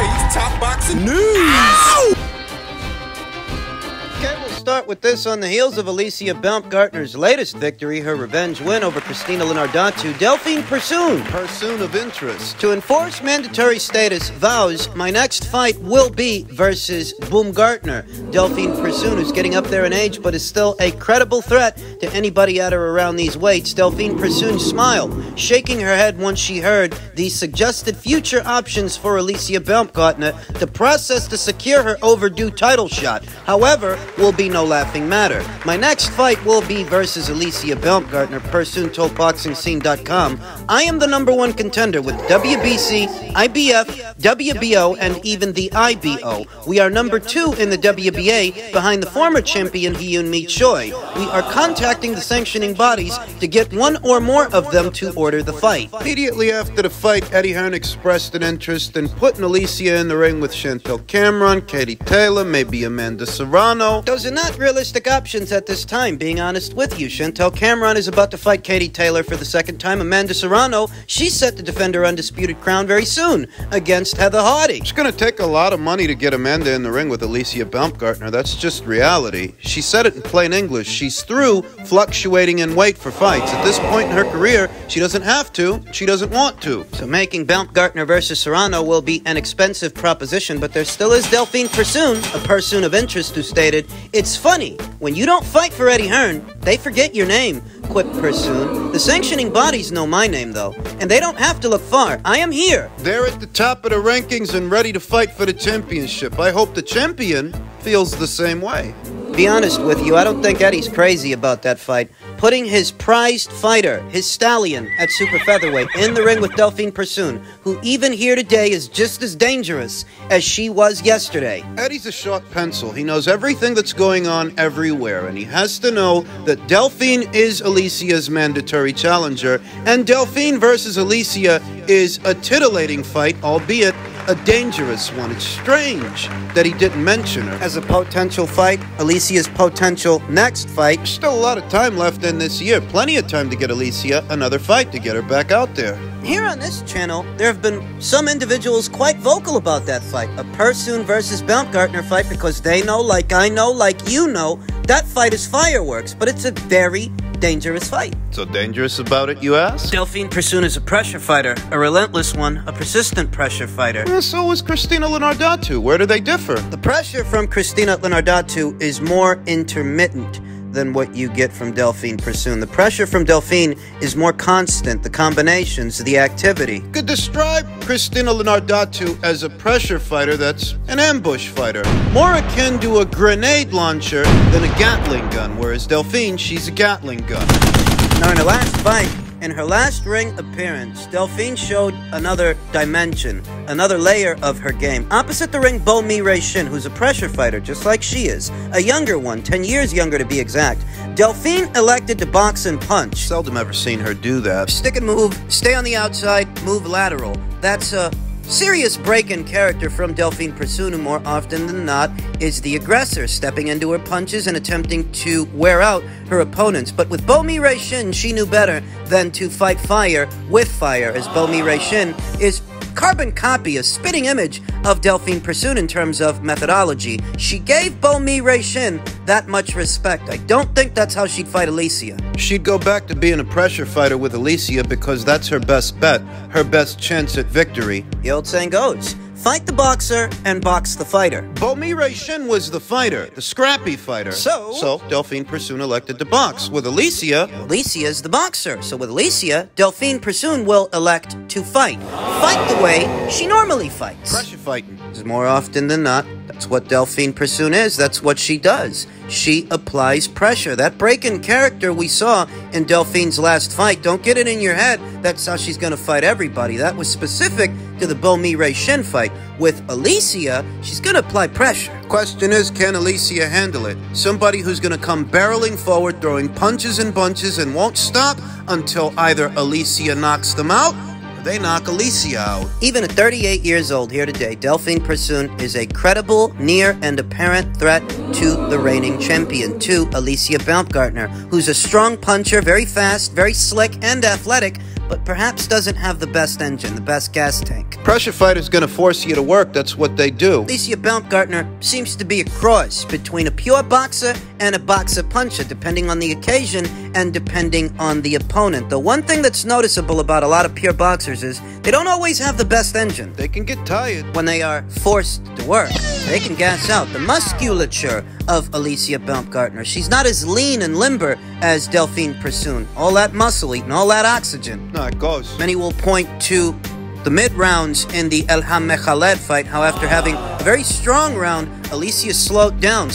today's top boxing news. Ow! Okay, we'll start with this. On the heels of Alicia Baumgardner's latest victory, her revenge win over Christina Lenardatu, Delphine Persoon, Persoon of interest, to enforce mandatory status, vows, my next fight will be versus Baumgardner. Delphine Persoon, who's getting up there in age but is still a credible threat to anybody at or around these weights. Delphine Persoon smiled, shaking her head once she heard the suggested future options for Alicia Baumgardner, the process to secure her overdue title shot. However, will be no laughing matter. My next fight will be versus Alicia Baumgardner, Persoon told BoxingScene.com. I am the #1 contender with WBC, IBF, WBO, and even the IBO. We are #2 in the WBA behind the former champion Hyun-Mi Choi. We are contacting the sanctioning bodies to get one or more of them to order the fight. Immediately after the fight, Eddie Hearn expressed an interest in putting Alicia in the ring with Chantel Cameron, Katie Taylor, maybe Amanda Serrano. Those are not realistic options at this time, being honest with you. Chantel Cameron is about to fight Katie Taylor for the second time. Amanda Serrano, she's set to defend her undisputed crown very soon against Heather Hardy. It's going to take a lot of money to get Amanda in the ring with Alicia Baumgardner. That's just reality. She said it in plain English. She's through fluctuating in weight for fights. At this point in her career, she doesn't have to. She doesn't want to. So making Baumgardner versus Serrano will be an expensive proposition, but there still is Delphine Persoon, a person of interest, who stated, "It's funny, when you don't fight for Eddie Hearn, they forget your name," quipped Persoon. The sanctioning bodies know my name, though, and they don't have to look far. I am here. They're at the top of the rankings and ready to fight for the championship. I hope the champion feels the same way. Be honest with you, I don't think Eddie's crazy about that fight. Putting his prized fighter, his stallion, at super featherweight in the ring with Delphine Persoon, who even here today is just as dangerous as she was yesterday. Eddie's a sharp pencil. He knows everything that's going on everywhere, and he has to know that Delphine is Alicia's mandatory challenger, and Delphine versus Alicia is a titillating fight, albeit a dangerous one. It's strange that he didn't mention her as a potential fight, Alicia's potential next fight. There's still a lot of time left in this year. Plenty of time to get Alicia another fight to get her back out there. Here on this channel, there have been some individuals quite vocal about that fight. A Persoon versus Baumgardner fight, because they know, like I know, like you know, that fight is fireworks, but it's a very dangerous fight. So dangerous about it, you ask? Delphine Persoon is a pressure fighter, a relentless one, a persistent pressure fighter. So is Christina Lenardatu. Where do they differ? The pressure from Christina Lenardatu is more intermittent than what you get from Delphine Persoon. The pressure from Delphine is more constant, the combinations, the activity. Could describe Christina Lenardatu as a pressure fighter that's an ambush fighter. More akin to a grenade launcher than a Gatling gun, whereas Delphine, she's a Gatling gun. Now in her last fight, in her last ring appearance, Delphine showed another dimension, another layer of her game. Opposite the ring, Bomac, who's a pressure fighter, just like she is, a younger one, 10 years younger to be exact. Delphine elected to box and punch. Seldom ever seen her do that. Stick and move, stay on the outside, move lateral. That's a serious break-in character from Delphine Persoon, who more often than not is the aggressor, stepping into her punches and attempting to wear out her opponents. But with Bomac, she knew better than to fight fire with fire, as Bomac is carbon copy, a spitting image of Delphine Persoon in terms of methodology. She gave Bomac that much respect. I don't think that's how she'd fight Alicia. She'd go back to being a pressure fighter with Alicia because that's her best bet, her best chance at victory. The old saying goes, fight the boxer and box the fighter. Bomac was the fighter, the scrappy fighter. So Delphine Persoon elected to box. With Alicia, Alicia's the boxer. So with Alicia, Delphine Persoon will elect to fight. Fight the way she normally fights. Pressure fighting. More often than not, that's what Delphine Persoon is. That's what she does. She applies pressure. That break-in character we saw in Delphine's last fight, don't get it in your head that's how she's going to fight everybody. That was specific to the Bomac fight. With Alicia, she's going to apply pressure. Question is, can Alicia handle it? Somebody who's going to come barreling forward, throwing punches and bunches, and won't stop until either Alicia knocks them out or they knock Alicia out. Even at 38 years old here today, Delphine Persoon is a credible, near, and apparent threat to the reigning champion, to Alicia Baumgardner, who's a strong puncher, very fast, very slick, and athletic, but perhaps doesn't have the best engine, the best gas tank. Pressure fighter's gonna force you to work, that's what they do. Alicia Baumgardner seems to be a cross between a pure boxer and a boxer puncher, depending on the occasion and depending on the opponent. The one thing that's noticeable about a lot of pure boxers is they don't always have the best engine. They can get tired. When they are forced to work, they can gas out. The musculature of Alicia Baumgardner, she's not as lean and limber as Delphine Persoon. All that muscle eating, all that oxygen. No, it goes. Many will point to the mid-rounds in the Elham Mekhaled fight, how after having a very strong round, Alicia slowed down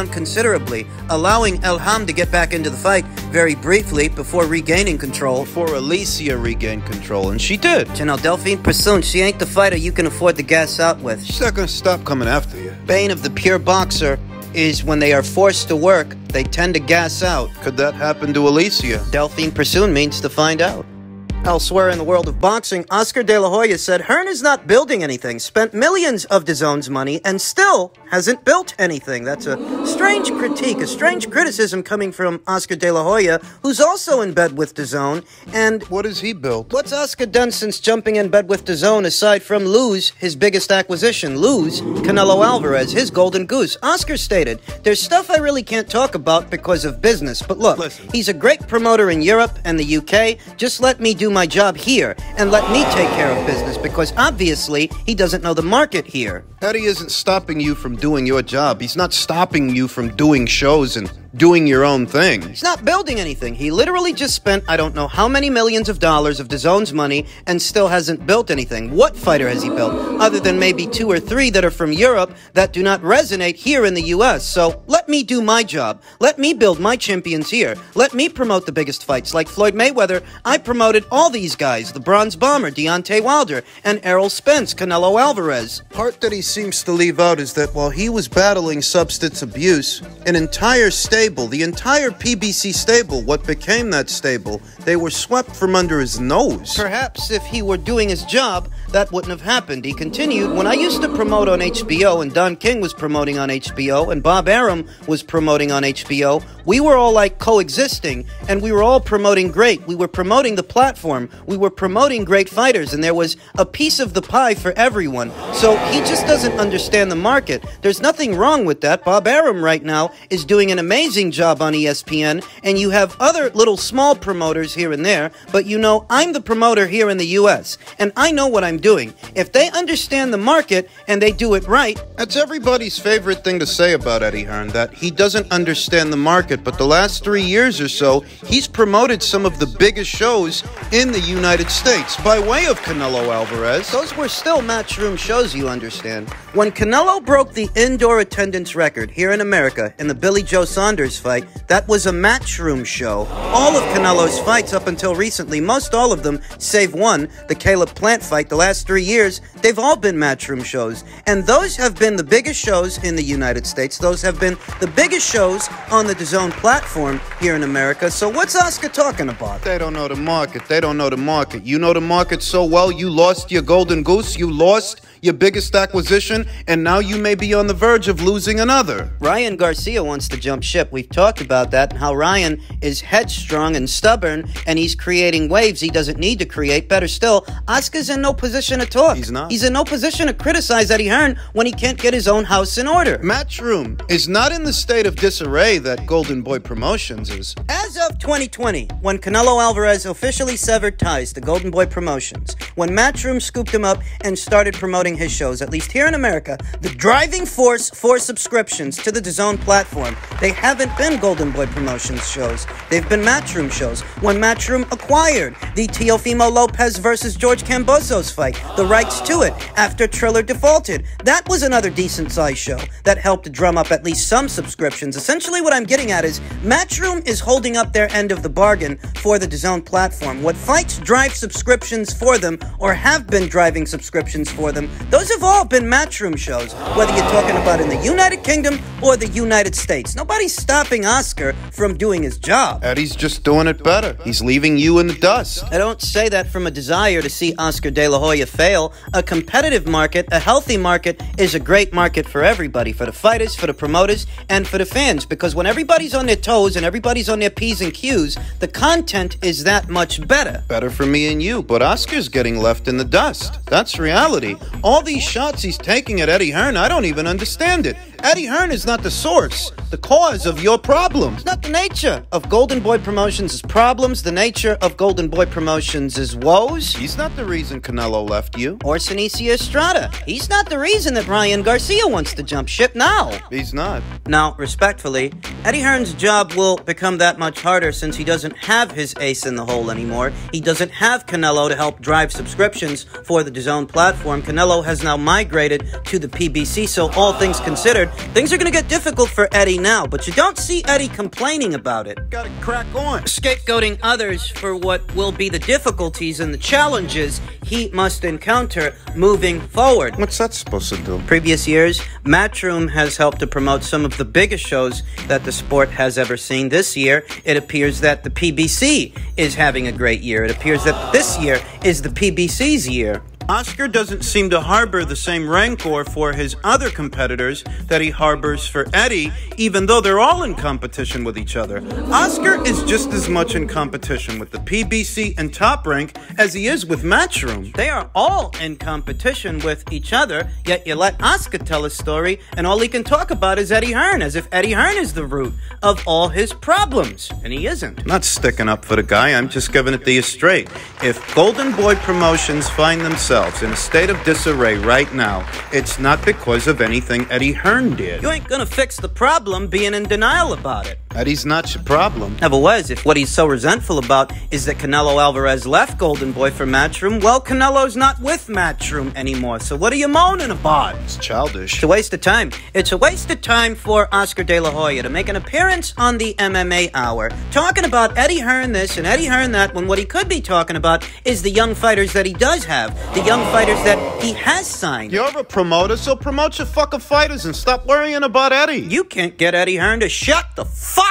considerably, allowing Elham to get back into the fight very briefly before regaining control. Before Alicia regained control, and she did. You know, Delphine Persoon, she ain't the fighter you can afford to gas out with. She's not gonna stop coming after you. Bane of the pure boxer is when they are forced to work, they tend to gas out. Could that happen to Alicia? Delphine Persoon means to find out. Elsewhere in the world of boxing, Oscar De La Hoya said Hearn is not building anything, spent millions of DAZN's money, and still hasn't built anything. That's a strange critique, a strange criticism coming from Oscar De La Hoya, who's also in bed with DAZN. And what has he built? What's Oscar done since jumping in bed with DAZN aside from lose his biggest acquisition, lose Canelo Alvarez, his golden goose? Oscar stated, there's stuff I really can't talk about because of business, but look, listen, he's a great promoter in Europe and the UK. Just let me do my job here and let me take care of business, because obviously he doesn't know the market here. Eddie isn't stopping you from doing your job. He's not stopping you from doing shows and doing your own thing. He's not building anything. He literally just spent I don't know how many millions of dollars of DAZN's money and still hasn't built anything. What fighter has he built? Other than maybe 2 or 3 that are from Europe that do not resonate here in the US. So let me do my job. Let me build my champions here. Let me promote the biggest fights. Like Floyd Mayweather, I promoted all these guys. The Bronze Bomber, Deontay Wilder, and Errol Spence, Canelo Alvarez. Part that he seems to leave out is that while he was battling substance abuse, an entire stable, the entire PBC stable, what became that stable, they were swept from under his nose. Perhaps if he were doing his job, that wouldn't have happened. He continued, when I used to promote on HBO, and Don King was promoting on HBO, and Bob Arum was promoting on HBO, we were all like coexisting, and we were all promoting great. We were promoting the platform. We were promoting great fighters, and there was a piece of the pie for everyone. So he just doesn't understand the market. There's nothing wrong with that. Bob Arum right now is doing an amazing job on ESPN, and you have other little small promoters here and there, but you know, I'm the promoter here in the US, and I know what I'm doing. If they understand the market and they do it right. That's everybody's favorite thing to say about Eddie Hearn, that he doesn't understand the market, but the last 3 years or so, he's promoted some of the biggest shows in the United States by way of Canelo Alvarez. Those were still matchroom shows, you understand. When Canelo broke the indoor attendance record here in America in the Billy Joe Saunders fight, that was a matchroom show. All of Canelo's fights up until recently, most all of them, save one, the Caleb Plant fight, the last 3 years, they've all been matchroom shows. And those have been the biggest shows in the United States. Those have been the biggest shows on the DAZN platform here in America. So what's Oscar talking about? They don't know the market. They don't know the market. You know the market so well, you lost your golden goose, you lost your biggest acquisition, and now you may be on the verge of losing another. Ryan Garcia wants to jump ship. We've talked about that and how Ryan is headstrong and stubborn, and he's creating waves he doesn't need to create. Better still, Oscar's in no position to talk. He's not. He's in no position to criticize Eddie Hearn when he can't get his own house in order. Matchroom is not in the state of disarray that Golden Boy Promotions is. As of 2020, when Canelo Alvarez officially severed ties to Golden Boy Promotions, when Matchroom scooped him up and started promoting his shows, at least here in America, the driving force for subscriptions to the DAZN platform, they haven't been Golden Boy Promotions shows. They've been Matchroom shows. When Matchroom acquired the Teofimo Lopez versus George Kambosos fight, the rights to it, after Triller defaulted, that was another decent-sized show that helped drum up at least some subscriptions. Essentially what I'm getting at is Matchroom is holding up their end of the bargain for the DAZN platform. What fights drive subscriptions for them, or have been driving subscriptions for them, those have all been Matchroom shows, whether you're talking about in the United Kingdom or the United States. Nobody's stopping Oscar from doing his job. Eddie's just doing it better. He's leaving you in the dust. I don't say that from a desire to see Oscar De La Hoya fail. A competitive market, a healthy market, is a great market for everybody, for the fighters, for the promoters, and for the fans, because when everybody's on their toes and everybody's on their P's and Q's, the content is that much better. Better for me and you, but Oscar's getting left in the dust. That's reality. All these shots he's taking at Eddie Hearn, I don't even understand it. Eddie Hearn is not the source, the cause of your problems. It's not the nature of Golden Boy Promotions' problems. The nature of Golden Boy Promotions' woes. He's not the reason Canelo left you. Or Sinicia Estrada. He's not the reason that Ryan Garcia wants to jump ship now. He's not. Now, respectfully, Eddie Hearn's job will become that much harder since he doesn't have his ace in the hole anymore. He doesn't have Canelo to help drive subscriptions for the DAZN platform. Canelo has now migrated to the PBC, so all things considered, things are going to get difficult for Eddie now, but you don't see Eddie complaining about it. Gotta crack on. Scapegoating others for what will be the difficulties and the challenges he must encounter moving forward. What's that supposed to do? Previous years, Matchroom has helped to promote some of the biggest shows that the sport has ever seen. This year, it appears that the PBC is having a great year. It appears that this year is the PBC's year. Oscar doesn't seem to harbor the same rancor for his other competitors that he harbors for Eddie, even though they're all in competition with each other. Oscar is just as much in competition with the PBC and Top Rank as he is with Matchroom. They are all in competition with each other, yet you let Oscar tell his story, and all he can talk about is Eddie Hearn, as if Eddie Hearn is the root of all his problems, and he isn't. I'm not sticking up for the guy, I'm just giving it to you straight. If Golden Boy Promotions find themselves in a state of disarray right now, it's not because of anything Eddie Hearn did. You ain't gonna fix the problem being in denial about it. Eddie's not your problem. Never was. If what he's so resentful about is that Canelo Alvarez left Golden Boy for Matchroom, well, Canelo's not with Matchroom anymore, so what are you moaning about? It's childish. It's a waste of time. It's a waste of time for Oscar De La Hoya to make an appearance on the MMA Hour, talking about Eddie Hearn this and Eddie Hearn that, when what he could be talking about is the young fighters that he does have, the young fighters that he has signed. You're a promoter, so promote your fucking fighters and stop worrying about Eddie. You can't get Eddie Hearn to shut the fuck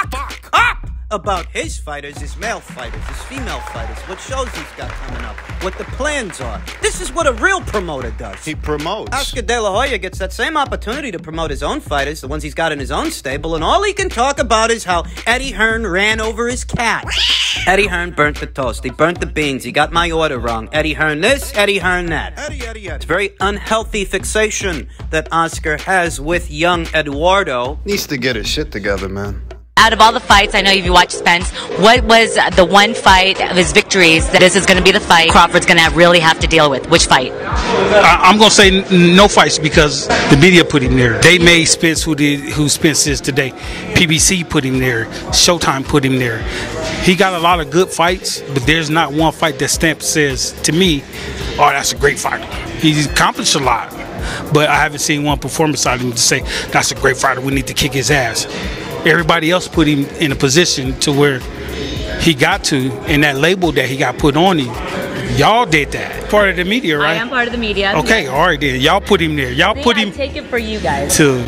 up about his fighters, his male fighters, his female fighters, what shows he's got coming up, what the plans are. This is what a real promoter does. He promotes. Oscar De La Hoya gets that same opportunity to promote his own fighters, the ones he's got in his own stable, and all he can talk about is how Eddie Hearn ran over his cat. Eddie Hearn burnt the toast. He burnt the beans. He got my order wrong. Eddie Hearn this, Eddie Hearn that. Eddie. It's a very unhealthy fixation that Oscar has with young Eduardo. Needs to get his shit together, man. Out of all the fights, I know if you watch Spence, what was the one fight of his victories that this is going to be the fight Crawford's going to really have to deal with? Which fight? I'm going to say no fights because the media put him there. They made Spence who Spence is today. PBC put him there. Showtime put him there. He got a lot of good fights, but there's not one fight that Stamp says to me, oh, that's a great fighter. He's accomplished a lot, but I haven't seen one performance out of him to say, that's a great fighter, we need to kick his ass. Everybody else put him in a position to where he got to, and that label that he got put on him, y'all did that. Part of the media, right? I am part of the media. Okay, all right then. Y'all put him there. Y'all put him. Take it for you guys. To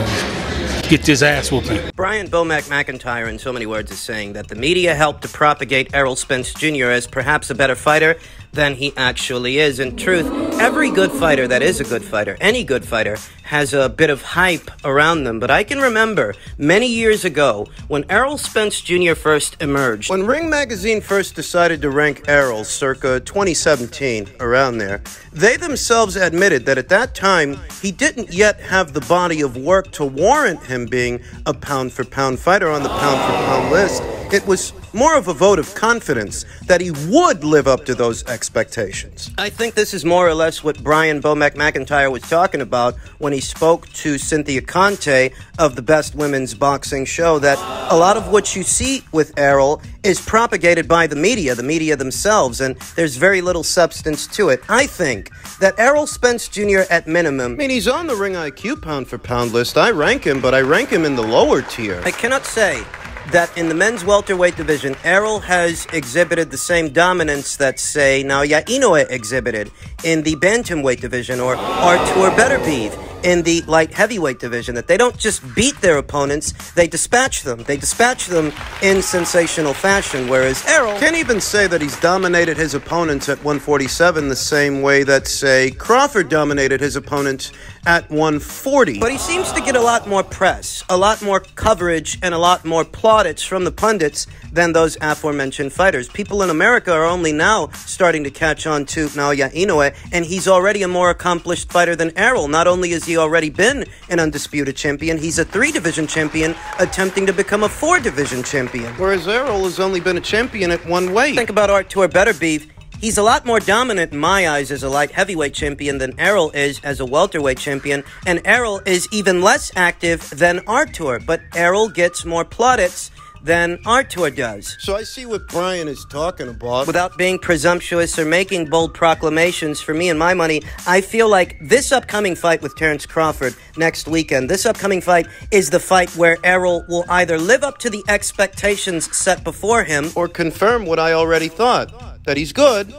get this ass whooping. Brian Bomac McIntyre, in so many words, is saying that the media helped to propagate Errol Spence Jr. as perhaps a better fighter than he actually is. In truth, every good fighter that is a good fighter, any good fighter, has a bit of hype around them. But I can remember many years ago when Errol Spence Jr. first emerged. When Ring Magazine first decided to rank Errol circa 2017, around there, they themselves admitted that at that time, he didn't yet have the body of work to warrant him being a pound-for-pound fighter on the pound-for-pound list. It was more of a vote of confidence that he would live up to those expectations. I think this is more or less what Brian Bomac McIntyre was talking about when he spoke to Cynthia Conte of the Best Women's Boxing Show, that a lot of what you see with Errol is propagated by the media themselves, and there's very little substance to it. I think that Errol Spence Jr. at minimum... I mean, he's on the Ring IQ pound-for-pound list. I rank him, but I rank him in the lower tier. I cannot say that in the men's welterweight division, Errol has exhibited the same dominance that, say, Naoya Inoue exhibited in the bantamweight division, or Artur Beterbiev in the light heavyweight division, that they don't just beat their opponents, they dispatch them. They dispatch them in sensational fashion, whereas Errol can't even say that he's dominated his opponents at 147 the same way that, say, Crawford dominated his opponents at 140. But he seems to get a lot more press, a lot more coverage, and a lot more plaudits from the pundits than those aforementioned fighters. People in America are only now starting to catch on to Naoya Inoue, and he's already a more accomplished fighter than Errol. Not only has he already been an undisputed champion, he's a 3-division champion attempting to become a 4-division champion. Whereas Errol has only been a champion at one weight. Think about Artur Beterbiev. He's a lot more dominant in my eyes as a light heavyweight champion than Errol is as a welterweight champion, and Errol is even less active than Artur, but Errol gets more plaudits than Artur does. So I see what Brian is talking about. Without being presumptuous or making bold proclamations, for me and my money, I feel like this upcoming fight with Terence Crawford next weekend, this upcoming fight is the fight where Errol will either live up to the expectations set before him, or confirm what I already thought, that he's good,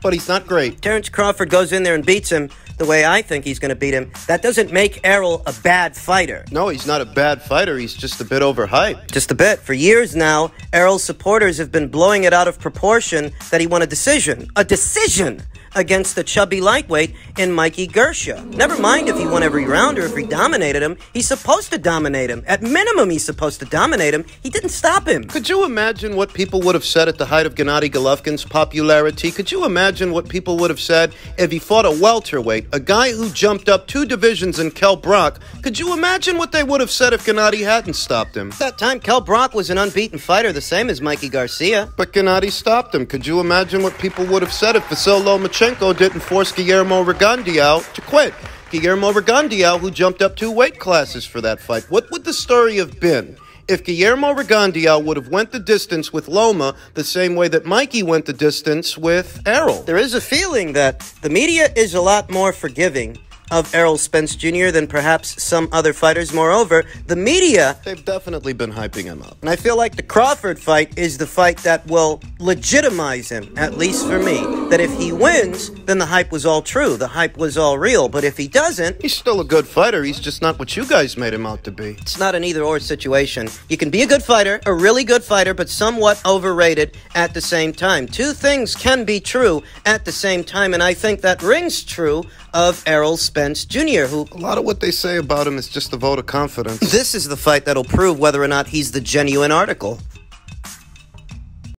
but he's not great. Terence Crawford goes in there and beats him the way I think he's going to beat him. That doesn't make Errol a bad fighter. No, he's not a bad fighter. He's just a bit overhyped. Just a bit. For years now, Errol's supporters have been blowing it out of proportion that he won a decision. A decision! Against the chubby lightweight in Mikey Gersha. Never mind if he won every round or if he dominated him. He's supposed to dominate him. At minimum, he's supposed to dominate him. He didn't stop him. Could you imagine what people would have said at the height of Gennady Golovkin's popularity? Could you imagine what people would have said if he fought a welterweight, a guy who jumped up 2 divisions in Kell Brock? Could you imagine what they would have said if Gennady hadn't stopped him? At that time, Kell Brock was an unbeaten fighter, the same as Mikey Garcia. But Gennady stopped him. Could you imagine what people would have said if Vasyl Lomachenko didn't force Guillermo Rigondeaux to quit? Guillermo Rigondeaux, who jumped up 2 weight classes for that fight. What would the story have been if Guillermo Rigondeaux would have went the distance with Loma the same way that Mikey went the distance with Errol? There is a feeling that the media is a lot more forgiving of Errol Spence Jr. than perhaps some other fighters. Moreover, the media, they've definitely been hyping him up. And I feel like the Crawford fight is the fight that will legitimize him, at least for me. That if he wins, then the hype was all true. The hype was all real. But if he doesn't, he's still a good fighter. He's just not what you guys made him out to be. It's not an either-or situation. You can be a good fighter, a really good fighter, but somewhat overrated at the same time. 2 things can be true at the same time, and I think that rings true of Errol Spence Jr., who... A lot of what they say about him is just a vote of confidence. This is the fight that'll prove whether or not he's the genuine article.